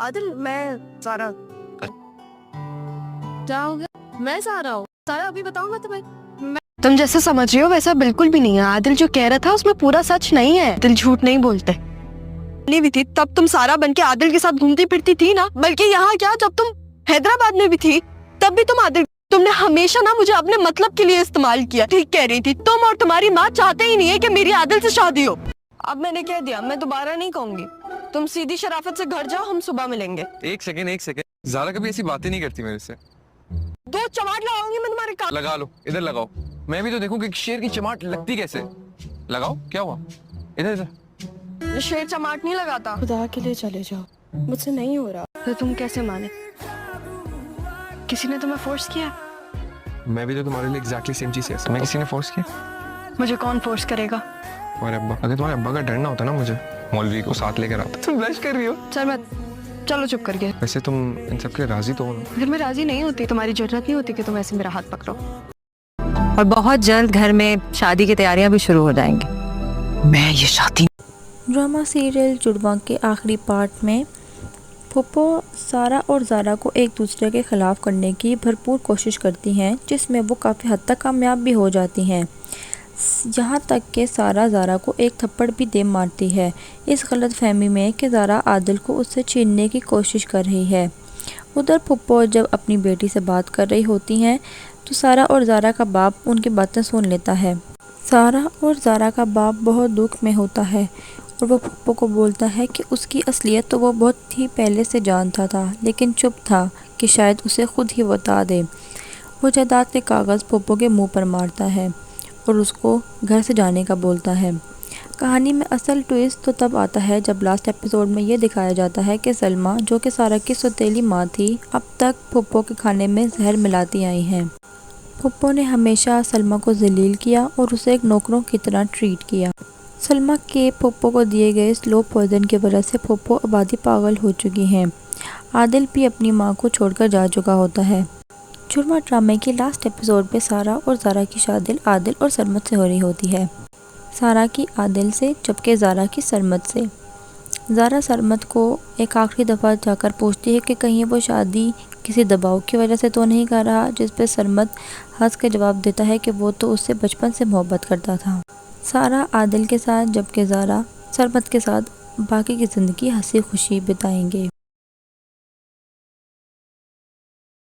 आदिल मैं सारा जाओगे? मैं सारा हूँ। सारा अभी बताऊंगा तुम्हें। तुम जैसे समझ रही हो वैसा बिल्कुल भी नहीं है। आदिल जो कह रहा था उसमें पूरा सच नहीं है। दिल झूठ नहीं बोलते। नहीं भी थी तब तुम सारा बन के आदिल के साथ घूमती फिरती थी ना, बल्कि यहाँ क्या जब तुम हैदराबाद में भी थी तब भी तुम आदिल, तुमने हमेशा ना मुझे अपने मतलब के लिए इस्तेमाल किया। ठीक कह रही थी तुम, और तुम्हारी माँ चाहते ही नहीं है कि मेरी आदिल से शादी हो। अब मैंने कह दिया, मैं दोबारा नहीं कहूंगी। तुम सीधी शराफत से घर जाओ, हम सुबह मिलेंगे। एक सेकेंड, ज़ारा कभी ऐसी बातें नहीं करती मेरे से। दो चमाट लगाऊंगी मैं तुम्हारे कान। लगा लो, इधर लगाओ, मैं भी तो देखूं कि शेर की चमाट लगती कैसे। लगाओ, क्या हुआ? इधर इधर। शेर चमाट नहीं लगाता। खुदा के लिए चले जाओ, मुझसे नहीं हो रहा। तो तुम कैसे माने? किसी ने तुम्हें फोर्स किया? मैं भी तो तुम्हारे लिए एग्जैक्टली सेम चीज है। मैं किसी ने फोर्स किया? मुझे कौन फोर्स करेगा? तुम्हारे अब्बा। अगर तुम्हारे अब्बा का डरना होता ना मुझे मौलवी को साथ लेकर आता। तुम ब्लश कर रही हो। चल मत, चलो चुप करके। वैसे तुम इन सब के राजी तो हो ना? अगर मैं राजी नहीं होती तुम्हारी जरूरत नहीं होती कि तुम ऐसे मेरा हाथ पकड़ो। और बहुत जल्द घर में शादी की तैयारियां भी शुरू हो जाएंगी। मैं ये शादी। ड्रामा सीरियल जुड़वा के आखिरी पार्ट में फूफो सारा और ज़ारा को एक दूसरे के ख़िलाफ़ करने की भरपूर कोशिश करती हैं, जिसमें वो काफ़ी हद तक कामयाब भी हो जाती हैं। यहाँ तक कि सारा ज़ारा को एक थप्पड़ भी दे मारती है, इस गलत फहमी में कि ज़ारा आदिल को उससे छीनने की कोशिश कर रही है। उधर फूफो जब अपनी बेटी से बात कर रही होती हैं तो सारा और ज़ारा का बाप उनकी बातें सुन लेता है। सारा और ज़ारा का बाप बहुत दुख में होता है और वो फूफो को बोलता है कि उसकी असलियत तो वो बहुत ही पहले से जानता था, लेकिन चुप था कि शायद उसे खुद ही बता दे। वो जायदाद के कागज़ फूफो के मुंह पर मारता है और उसको घर से जाने का बोलता है। कहानी में असल ट्विस्ट तो तब आता है जब लास्ट एपिसोड में ये दिखाया जाता है कि सलमा, जो कि सारा की सौतेली माँ थी, अब तक फूफो के खाने में जहर मिलाती आई हैं। फूफो ने हमेशा सलमा को जलील किया और उसे एक नौकरों की तरह ट्रीट किया। सलमा के फूफो को दिए गए स्लो पॉइजन की वजह से फूफो आबादी पागल हो चुकी हैं। आदिल भी अपनी माँ को छोड़कर जा चुका होता है। जुड़वा ड्रामे के लास्ट एपिसोड पे सारा और ज़ारा की शादी आदिल और सरमत से हो रही होती है। सारा की आदिल से, जबकि ज़ारा की सरमत से। ज़ारा सरमत को एक आखिरी दफ़ा जाकर पूछती है कि कहीं वो शादी किसी दबाव की वजह से तो नहीं कर रहा, जिस पे सरमत हंस के जवाब देता है कि वो तो उससे बचपन से मोहब्बत करता था। सारा आदिल के साथ, जबकि ज़ारा सरमत के साथ बाकी की ज़िंदगी हंसी खुशी बिताएंगे।